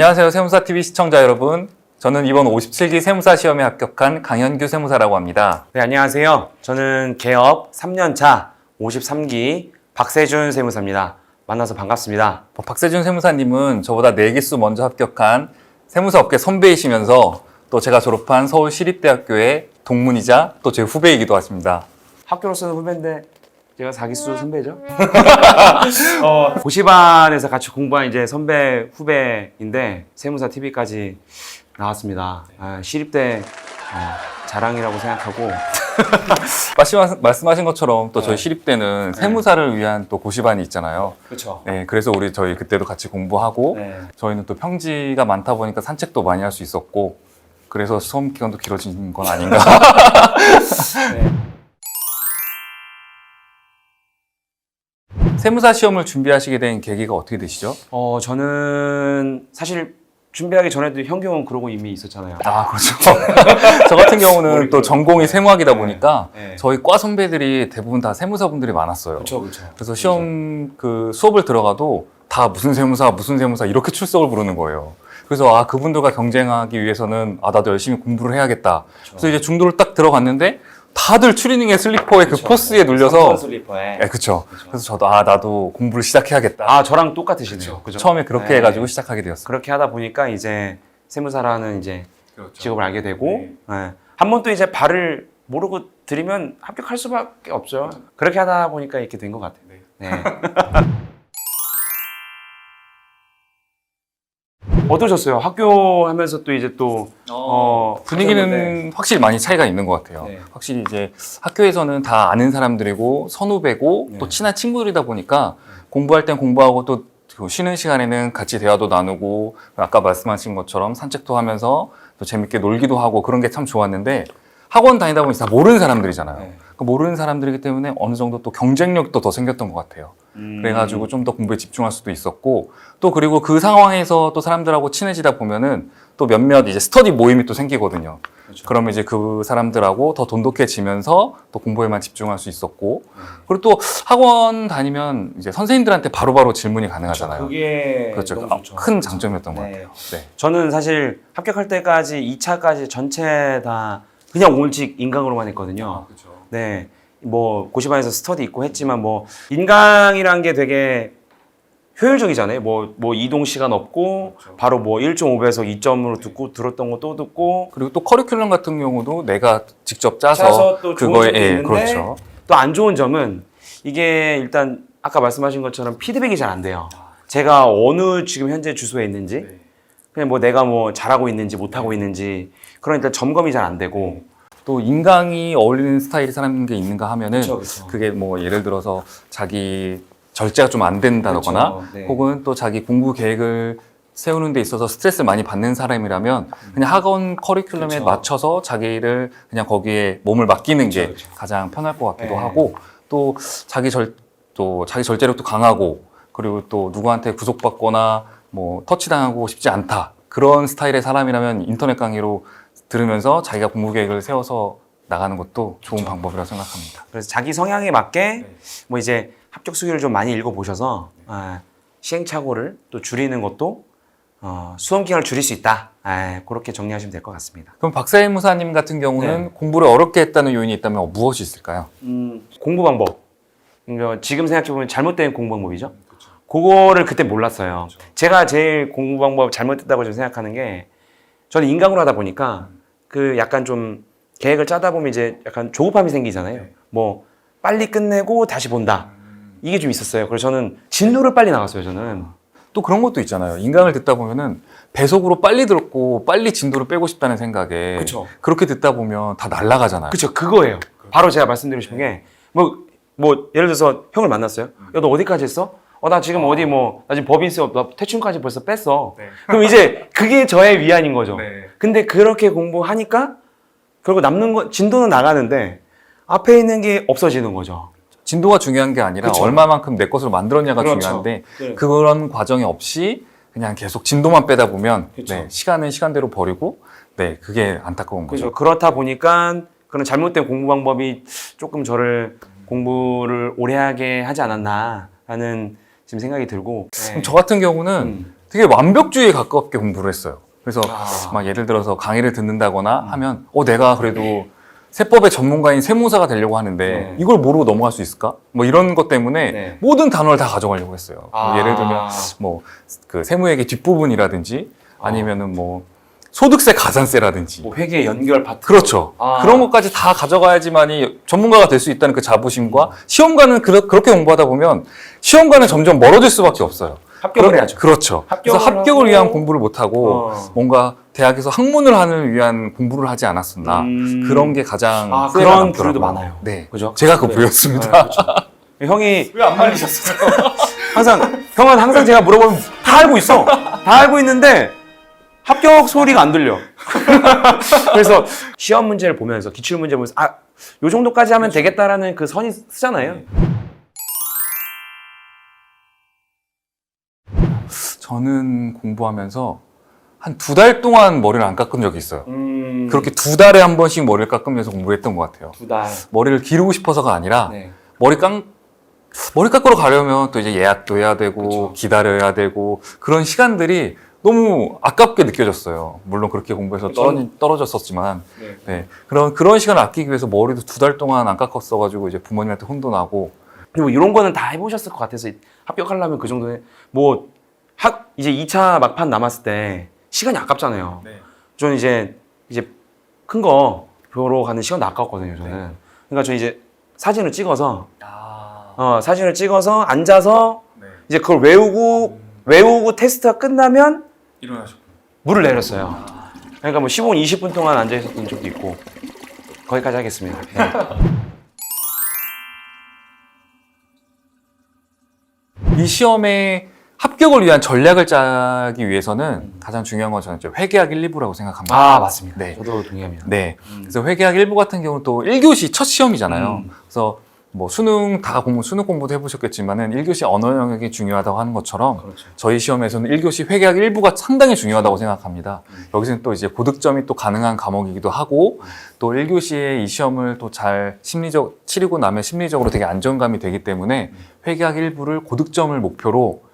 안녕하세요. 세무사TV 시청자 여러분. 저는 이번 57기 세무사 시험에 합격한 강현규 세무사라고 합니다. 네, 안녕하세요. 저는 개업 3년차 53기 박세준 세무사입니다. 만나서 반갑습니다. 박세준 세무사님은 저보다 4기수 먼저 합격한 세무사 업계 선배이시면서 또 제가 졸업한 서울시립대학교의 동문이자 또 제 후배이기도 하십니다. 학교로서는 후배인데 제가 4기수 선배죠. 고시반에서 같이 공부한 이제 선배 후배인데 세무사 TV까지 나왔습니다. 시립대 자랑이라고 생각하고 말씀하신 것처럼 또 저희 시립대는 세무사를 위한 또 고시반이 있잖아요. 그렇죠. 네, 그래서 저희 그때도 같이 공부하고 저희는 또 평지가 많다 보니까 산책도 많이 할 수 있었고 그래서 수험 기간도 길어진 건 아닌가. 세무사 시험을 준비하시게 된 계기가 어떻게 되시죠? 저는 사실 준비하기 전에도 현경은 그러고 이미 있었잖아요. 아, 그렇죠. 저 같은 경우는 또 전공이 세무학이다 보니까 저희 과 선배들이 대부분 다 세무사분들이 많았어요. 그렇죠. 그래서 시험 그 수업을 들어가도 다 무슨 세무사 이렇게 출석을 부르는 거예요. 그래서 그분들과 경쟁하기 위해서는 나도 열심히 공부를 해야겠다. 그래서 이제 중도를 딱 들어갔는데 다들 추리닝의 슬리퍼에 그 포스에 눌려서 슬리퍼에. 그렇죠. 그래서 저도 나도 공부를 시작해야겠다. 저랑 똑같으시네요. 그죠? 처음에 그렇게 해가지고 시작하게 되었어요. 그렇게 하다 보니까 이제 세무사라는 이제 직업을 알게 되고 한 번 또 이제 발을 모르고 들이면 합격할 수밖에 없죠. 그렇게 하다 보니까 이렇게 된 것 같아요. 네. 어떠셨어요? 학교 하면서 또 이제 또 분위기는 확실히 많이 차이가 있는 것 같아요. 확실히 이제 학교에서는 다 아는 사람들이고 선후배고 또 친한 친구들이다 보니까 공부할 땐 공부하고 또 쉬는 시간에는 같이 대화도 나누고 아까 말씀하신 것처럼 산책도 하면서 또 재밌게 놀기도 하고 그런 게 참 좋았는데 학원 다니다 보니 다 모르는 사람들이잖아요. 모르는 사람들이기 때문에 어느 정도 또 경쟁력도 더 생겼던 것 같아요. 그래가지고 좀 더 공부에 집중할 수도 있었고 또 그리고 그 상황에서 또 사람들하고 친해지다 보면은 또 몇몇 이제 스터디 모임이 또 생기거든요. 그러면 이제 그 사람들하고 더 돈독해지면서 또 공부에만 집중할 수 있었고 그리고 또 학원 다니면 이제 선생님들한테 바로바로 질문이 가능하잖아요. 그게 그렇죠. 너무 좋죠. 큰 장점이었던 것 같아요. 저는 사실 합격할 때까지 2차까지 전체 다 그냥 오직 인강으로만 했거든요. 네. 뭐 고시반에서 스터디 있고 했지만 뭐 인강이란 게 되게 효율적이잖아요. 뭐 이동 시간 없고 바로 뭐 1.5배속 2점으로 듣고 들었던 거 또 듣고 그리고 또 커리큘럼 같은 경우도 내가 직접 짜서 또 그거에 있는데 그렇죠. 또 안 좋은 점은 이게 일단 아까 말씀하신 것처럼 피드백이 잘 안 돼요. 제가 어느 지금 현재 주소에 있는지 그냥 뭐 내가 뭐 잘하고 있는지 못하고 있는지 그런 일단 점검이 잘 안 되고 또 인강이 어울리는 스타일의 사람인 게 있는가 하면은 그쵸. 그게 뭐 예를 들어서 자기 절제가 좀 안 된다거나 혹은 또 자기 공부 계획을 세우는 데 있어서 스트레스를 많이 받는 사람이라면 그냥 학원 커리큘럼에 맞춰서 자기를 그냥 거기에 몸을 맡기는 게 가장 편할 것 같기도 하고 또 자기 절제력도 강하고 그리고 또 누구한테 구속받거나 뭐 터치당하고 싶지 않다 그런 스타일의 사람이라면 인터넷 강의로 들으면서 자기가 공부 계획을 세워서 나가는 것도 좋은 방법이라고 생각합니다. 그래서 자기 성향에 맞게 뭐 이제 합격 수기를 좀 많이 읽어보셔서 시행착오를 또 줄이는 것도 수험 기간을 줄일 수 있다. 그렇게 정리하시면 될 것 같습니다. 그럼 박세무사님 같은 경우는 공부를 어렵게 했다는 요인이 있다면 무엇이 있을까요? 공부 방법. 지금 생각해보면 잘못된 공부 방법이죠. 그거를 그때 몰랐어요. 제가 제일 공부 방법 잘못됐다고 좀 생각하는 게 저는 인강으로 하다 보니까 그 약간 좀 계획을 짜다 보면 이제 약간 조급함이 생기잖아요. 뭐 빨리 끝내고 다시 본다. 이게 좀 있었어요. 그래서 저는 진도를 빨리 나갔어요. 저는. 또 그런 것도 있잖아요. 인강을 듣다 보면은 배속으로 빨리 듣고 빨리 진도를 빼고 싶다는 생각에 그렇게 듣다 보면 다 날아가잖아요. 그렇죠. 그거예요. 바로 제가 말씀드리고 싶은 게 뭐 예를 들어서 형을 만났어요. 야, 너 어디까지 했어? 나 지금 어디 나 지금 법인세 나 퇴출까지 벌써 뺐어. 그럼 이제 그게 저의 위안인 거죠. 근데 그렇게 공부하니까 결국 남는 거 진도는 나가는데 앞에 있는 게 없어지는 거죠. 진도가 중요한 게 아니라 얼마만큼 내 것으로 만들었냐가 중요한데 그런 과정이 없이 그냥 계속 진도만 빼다 보면 시간은 시간대로 버리고 그게 안타까운 거죠. 그렇다 보니까 그런 잘못된 공부 방법이 조금 저를 공부를 오래 하게 하지 않았나라는 지금 생각이 들고. 그럼 저 같은 경우는 되게 완벽주의에 가깝게 공부를 했어요. 그래서 막 예를 들어서 강의를 듣는다거나 하면 내가 그래도 세법의 전문가인 세무사가 되려고 하는데 이걸 모르고 넘어갈 수 있을까? 뭐 이런 것 때문에 모든 단어를 다 가져가려고 했어요. 뭐 예를 들면 뭐 그 세무회계 뒷부분이라든지 아니면은 뭐 소득세 가산세라든지 뭐 회계 연결 파트. 그렇죠. 그런 것까지 다 가져가야지만이 전문가가 될 수 있다는 그 자부심과 시험관은 그렇게 공부하다 보면 시험관은 점점 멀어질 수밖에 없어요. 합격을 해야죠. 그렇죠. 그래서 합격을 하고, 위한 공부를 못하고 뭔가 대학에서 학문을 하는 위한 공부를 하지 않았었나 그런 게 가장 후회가 그런 남더라고요. 부류도 많아요. 네, 그죠? 제가 그 부였습니다. 그렇죠. 형이 왜 안 말리셨어요? 형은 항상 제가 물어보면 다 알고 있어. 다 알고 있는데 합격 소리가 안 들려. 그래서 시험 문제를 보면서 기출 문제 보면서 요 정도까지 하면 되겠다라는 그 선이 쓰잖아요. 저는 공부하면서 한 2달 동안 머리를 안 깎은 적이 있어요. 그렇게 2달에 한 번씩 머리를 깎으면서 공부했던 것 같아요. 2달. 머리를 기르고 싶어서가 아니라 네. 머리 깎으러 가려면 또 이제 예약도 해야 되고 그쵸. 기다려야 되고 그런 시간들이 너무 아깝게 느껴졌어요. 물론 그렇게 공부해서 떨어졌었지만 네. 그런 시간을 아끼기 위해서 머리도 2달 동안 안 깎았어가지고 이제 부모님한테 혼도 나고 뭐 이런 거는 다 해보셨을 것 같아서 합격하려면 그 정도는 뭐 이제 2차 막판 남았을 때 시간이 아깝잖아요. 네. 저는 이제 큰 거 보러 가는 시간도 아까웠거든요. 저는. 그러니까 저 이제 사진을 찍어서 앉아서 이제 그걸 외우고 테스트가 끝나면 일어나셨군요. 물을 내렸어요. 그러니까 뭐 15분, 20분 동안 앉아 있었던 적도 있고 거기까지 하겠습니다. 네. 이 시험에 합격을 위한 전략을 짜기 위해서는 가장 중요한 건 저는 회계학 1, 2부라고 생각합니다. 맞습니다. 네. 저도 동의합니다. 네. 그래서 회계학 1부 같은 경우는 또 1교시 첫 시험이잖아요. 그래서 뭐 수능 공부도 해보셨겠지만은 1교시 언어 영역이 중요하다고 하는 것처럼 그렇죠. 저희 시험에서는 1교시 회계학 1부가 상당히 중요하다고 생각합니다. 여기서는 또 이제 고득점이 또 가능한 과목이기도 하고 또 1교시에 이 시험을 또 잘 치르고 나면 심리적으로 되게 안정감이 되기 때문에 회계학 1부를 고득점을 목표로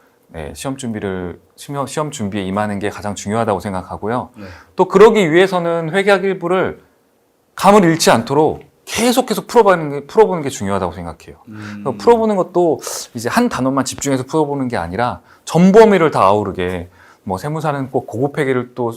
시험 준비에 임하는 게 가장 중요하다고 생각하고요. 또 그러기 위해서는 회계학 1부를 감을 잃지 않도록 계속해서 풀어보는 게 중요하다고 생각해요. 풀어보는 것도 이제 한 단원만 집중해서 풀어보는 게 아니라 전 범위를 다 아우르게 뭐 세무사는 꼭 고급 회계를 또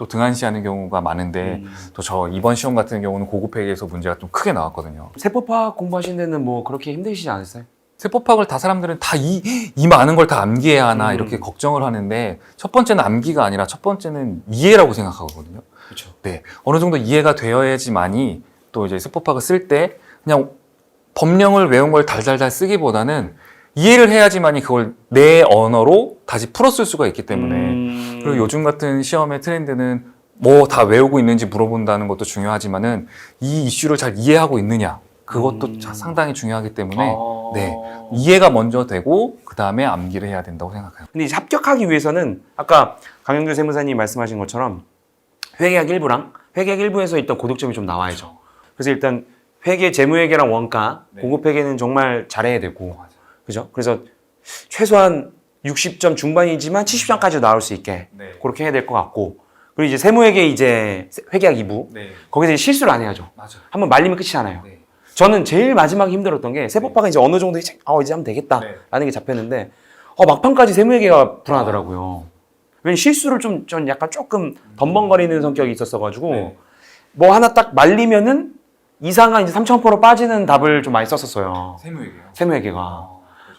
등한시하는 경우가 많은데 또 저 이번 시험 같은 경우는 고급 회계에서 문제가 좀 크게 나왔거든요. 세법학 공부하시는 데는 뭐 그렇게 힘드시지 않으세요? 세법학을 다 사람들은 다 이 많은 걸 다 암기해야 하나 이렇게 걱정을 하는데 첫 번째는 암기가 아니라 첫 번째는 이해라고 생각하거든요. 그렇죠. 네, 어느 정도 이해가 되어야지만이 또 이제 세법학을 쓸 때 그냥 법령을 외운 걸 달달달 쓰기보다는 이해를 해야지만이 그걸 내 언어로 다시 풀었을 수가 있기 때문에 그리고 요즘 같은 시험의 트렌드는 뭐 다 외우고 있는지 물어본다는 것도 중요하지만은 이 이슈를 잘 이해하고 있느냐 그것도 상당히 중요하기 때문에 네, 이해가 먼저 되고 그 다음에 암기를 해야 된다고 생각해요. 근데 이제 합격하기 위해서는 아까 강영규 세무사님 말씀하신 것처럼 회계학 1부랑 회계학 1부에서 일단 고득점이 좀 나와야죠. 그래서 일단 회계, 재무회계랑 원가, 고급 회계는 정말 잘해야 되고, 그죠? 그래서 최소한 60점 중반이지만 70점까지 나올 수 있게 그렇게 해야 될 것 같고, 그리고 이제 세무회계 이제 회계학 2부 거기서 이제 실수를 안 해야죠. 한번 말리면 끝이잖아요. 저는 제일 마지막에 힘들었던 게 세법학은 이제 어느 정도 이제 하면 되겠다라는 게 잡혔는데 막판까지 세무회계가 불안하더라고요. 왜냐면 실수를 좀 약간 조금 덤벙거리는 성격이 있었어가지고 뭐 하나 딱 말리면은 이상한 이제 3,000% 빠지는 답을 좀 많이 썼었어요. 세무회계가.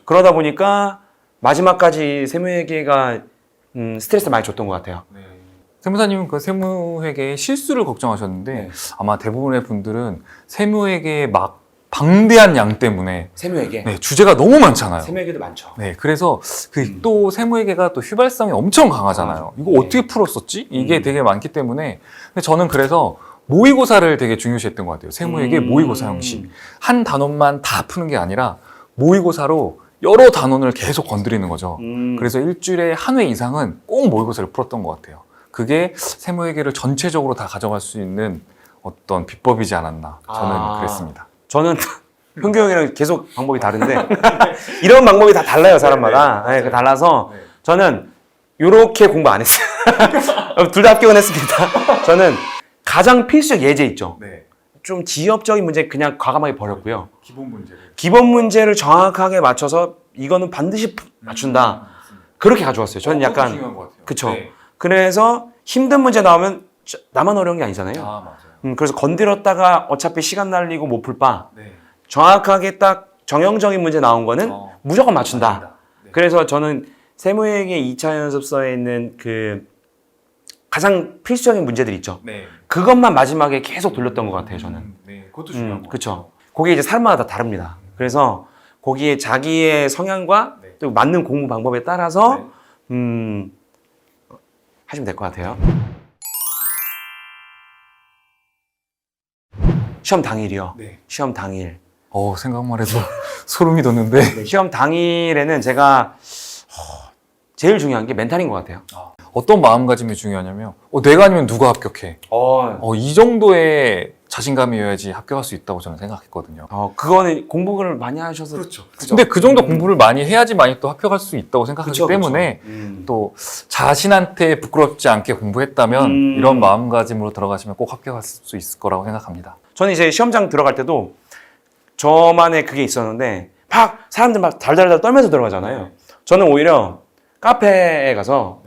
그러다 보니까 마지막까지 세무회계가 스트레스 많이 줬던 것 같아요. 세무사님은 그 세무회계의 실수를 걱정하셨는데 아마 대부분의 분들은 세무회계의 막 방대한 양 때문에 세무회계. 주제가 너무 많잖아요. 세무회계도 많죠. 그래서 또 세무회계가 또 휘발성이 엄청 강하잖아요. 이거 어떻게 풀었었지? 이게 되게 많기 때문에 근데 저는 그래서 모의고사를 되게 중요시했던 것 같아요. 세무회계 모의고사 형식. 한 단원만 다 푸는 게 아니라 모의고사로 여러 단원을 계속 건드리는 거죠. 그래서 일주일에 한 회 이상은 꼭 모의고사를 풀었던 것 같아요. 그게 세무회계를 전체적으로 다 가져갈 수 있는 어떤 비법이지 않았나 저는 그랬습니다. 저는 현규 형이랑 계속 방법이 다른데 이런 방법이 다 달라요 사람마다. 달라서 저는 요렇게 공부 안 했어요. 둘 다 합격은 했습니다. 저는 가장 필수적 예제 있죠. 네. 좀 지엽적인 문제 그냥 과감하게 버렸고요. 기본 문제를 정확하게 맞춰서 이거는 반드시 맞춘다. 그렇게 가져왔어요. 저는 약간 중요한 것 같아요. 그쵸. 네. 그래서 힘든 문제 나오면 나만 어려운 게 아니잖아요. 맞아요. 그래서 건드렸다가 어차피 시간 날리고 못 풀 바 네. 정확하게 딱 정형적인 문제 나온 거는 무조건 맞춘다. 네. 그래서 저는 세무회계 2차 연습서에 있는 그 가장 필수적인 문제들 있죠. 네. 그것만 마지막에 계속 돌렸던 것 같아요, 저는. 네. 그것도 중요한 것 그렇죠. 그게 이제 사람마다 다 다릅니다. 그래서 거기에 자기의 성향과 네. 또 맞는 공부 방법에 따라서 네. 하시면 될 것 같아요. 시험 당일이요. 네. 시험 당일. 생각만 해도 소름이 돋는데. 네, 시험 당일에는 제가 제일 중요한 게 멘탈인 것 같아요. 어떤 마음가짐이 중요하냐면 내가 아니면 누가 합격해. 이 정도의 자신감이어야지 합격할 수 있다고 저는 생각했거든요. 그거는 공부를 많이 하셔서 그렇죠. 근데 그 정도 공부를 많이 해야지만이 또 합격할 수 있다고 생각하기 때문에 또 자신한테 부끄럽지 않게 공부했다면 이런 마음가짐으로 들어가시면 꼭 합격할 수 있을 거라고 생각합니다. 저는 이제 시험장 들어갈 때도 저만의 그게 있었는데 막 사람들 막 달달달 떨면서 들어가잖아요. 네. 저는 오히려 카페에 가서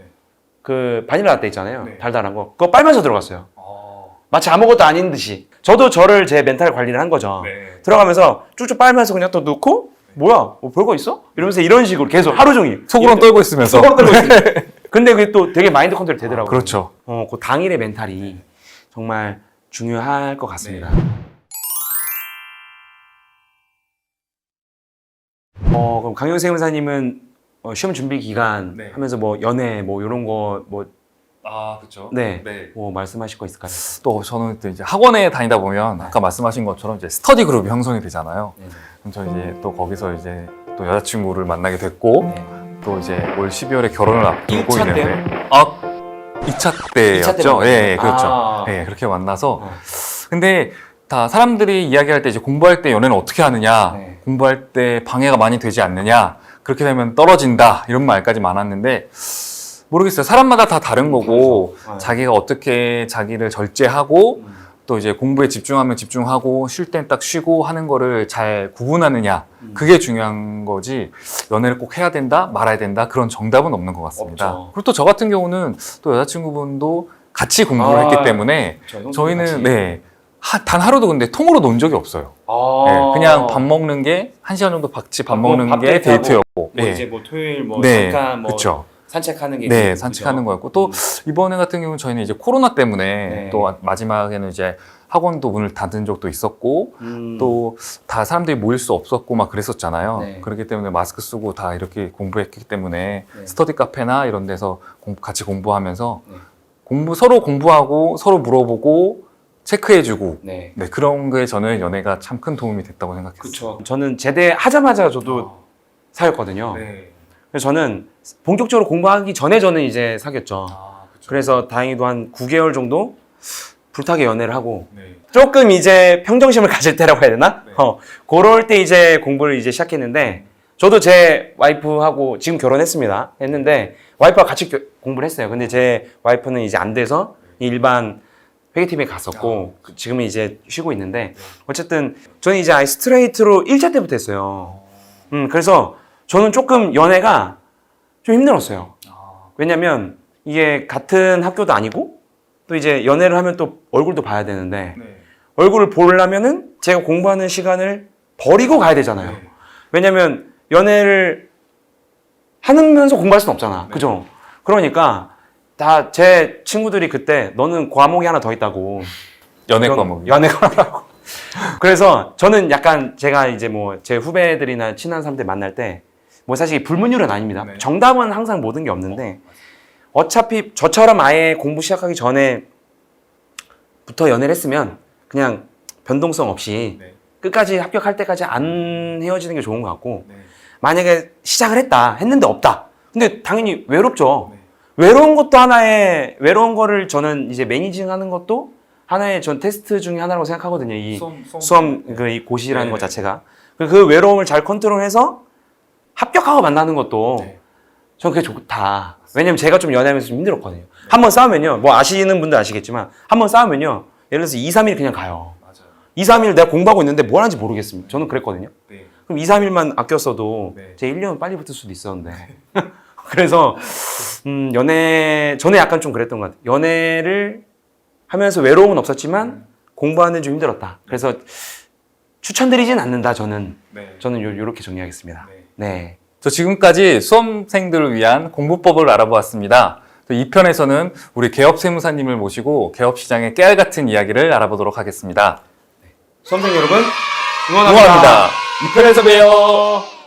그 바닐라 라떼 있잖아요. 네. 달달한 거. 그거 빨면서 들어갔어요. 마치 아무것도 아닌 듯이. 저도 저를 제 멘탈 관리를 한 거죠. 네. 들어가면서 쭉쭉 빨면서 그냥 또 넣고 뭐야? 별거 있어? 이러면서 이런 식으로 계속 하루 종일 속으로는 떨고 있으면서. 속으로 떨고 있어요. 근데 그게 또 되게 마인드 컨트롤이 되더라고요. 그렇죠. 그 당일의 멘탈이 정말 중요할 것 같습니다. 그럼 강영세 형사님은 시험 준비 기간 네. 하면서 뭐 연애 뭐 이런 거 뭐 그렇죠. 네. 뭐 말씀하실 거 있을까요? 또 저는 또 이제 학원에 다니다 보면 아까 말씀하신 것처럼 이제 스터디 그룹이 형성이 되잖아요. 그럼 저 이제 또 거기서 이제 또 여자친구를 만나게 됐고 또 이제 올 12월에 결혼을 앞두고 1차 있는데 2차 때였죠. 예, 그렇죠. 예, 그렇게 만나서 근데 다 사람들이 이야기할 때 이제 공부할 때 연애는 어떻게 하느냐, 공부할 때 방해가 많이 되지 않느냐, 그렇게 되면 떨어진다 이런 말까지 많았는데 모르겠어요. 사람마다 다 다른 거고 자기가 어떻게 자기를 절제하고 또 이제 공부에 집중하면 집중하고 쉴 땐 딱 쉬고 하는 거를 잘 구분하느냐 그게 중요한 거지 연애를 꼭 해야 된다 말아야 된다 그런 정답은 없는 것 같습니다. 없죠. 그리고 또 저 같은 경우는 또 여자친구분도 같이 공부를 했기 때문에 저희는 단 하루도 근데 통으로 논 적이 없어요. 그냥 밥 먹는 게 1시간 정도 같이 밥 먹는 게 데이트였고 이제 뭐 토요일 뭐 잠깐 그쵸. 산책하는 게 산책하는 거였고 또 이번에 같은 경우는 저희는 이제 코로나 때문에 또 마지막에는 이제 학원도 문을 닫은 적도 있었고 또 다 사람들이 모일 수 없었고 막 그랬었잖아요. 그렇기 때문에 마스크 쓰고 다 이렇게 공부했기 때문에 스터디 카페나 이런 데서 같이 공부하면서 서로 공부하고 서로 물어보고 체크해주고 그런 게 저는 연애가 참 큰 도움이 됐다고 생각했어요. 그렇죠. 저는 제대하자마자 저도 사귀었거든요. 그래서 저는 본격적으로 공부하기 전에 저는 이제 사귀었죠. 그래서 다행히도 한 9개월 정도 불타게 연애를 하고 조금 이제 평정심을 가질 때라고 해야 되나? 그럴 때 이제 공부를 이제 시작했는데 저도 제 와이프하고 지금 결혼했습니다. 했는데 와이프와 같이 공부를 했어요. 근데 제 와이프는 이제 안 돼서 일반 회계팀에 갔었고 지금은 이제 쉬고 있는데 어쨌든 저는 이제 아예 스트레이트로 1차 때부터 했어요. 그래서 저는 조금 연애가 좀 힘들었어요. 왜냐면 이게 같은 학교도 아니고 또 이제 연애를 하면 또 얼굴도 봐야 되는데 얼굴을 보려면은 제가 공부하는 시간을 버리고 가야 되잖아요. 왜냐면 연애를 하면서 공부할 수는 없잖아. 그죠? 그러니까 다 제 친구들이 그때 너는 과목이 하나 더 있다고. 연애 과목이. 연애 과목이라고. 그래서 저는 약간 제가 이제 뭐 제 후배들이나 친한 사람들 만날 때 뭐 사실 불문율은 아닙니다. 정답은 항상 모든 게 없는데 어차피 저처럼 아예 공부 시작하기 전에부터 연애를 했으면 그냥 변동성 없이 끝까지 합격할 때까지 안 헤어지는 게 좋은 것 같고 만약에 시작을 했는데 없다. 근데 당연히 외롭죠. 외로운 것도 외로운 거를 저는 이제 매니징하는 것도 하나의 전 테스트 중에 하나라고 생각하거든요. 이 수험 이 고시라는 것 자체가. 그 외로움을 잘 컨트롤해서 합격하고 만나는 것도 저는 그게 좋다. 왜냐면 제가 좀 연애하면서 좀 힘들었거든요. 한 번 싸우면요. 뭐 아시는 분들 아시겠지만 한 번 싸우면요. 예를 들어서 2, 3일 그냥 가요. 2, 3일 내가 공부하고 있는데 뭘 하는지 모르겠습니다. 저는 그랬거든요. 그럼 2, 3일만 아꼈어도 제 1년은 빨리 붙을 수도 있었는데. 그래서 저는 약간 좀 그랬던 것 같아요. 연애를 하면서 외로움은 없었지만 공부하는 좀 힘들었다. 그래서 추천드리진 않는다. 저는 요렇게 정리하겠습니다. 네. 저 지금까지 수험생들을 위한 공부법을 알아보았습니다. 또 2편에서는 우리 개업 세무사님을 모시고 개업 시장의 깨알 같은 이야기를 알아보도록 하겠습니다. 수험생 여러분 응원합니다. 2편에서 봬요.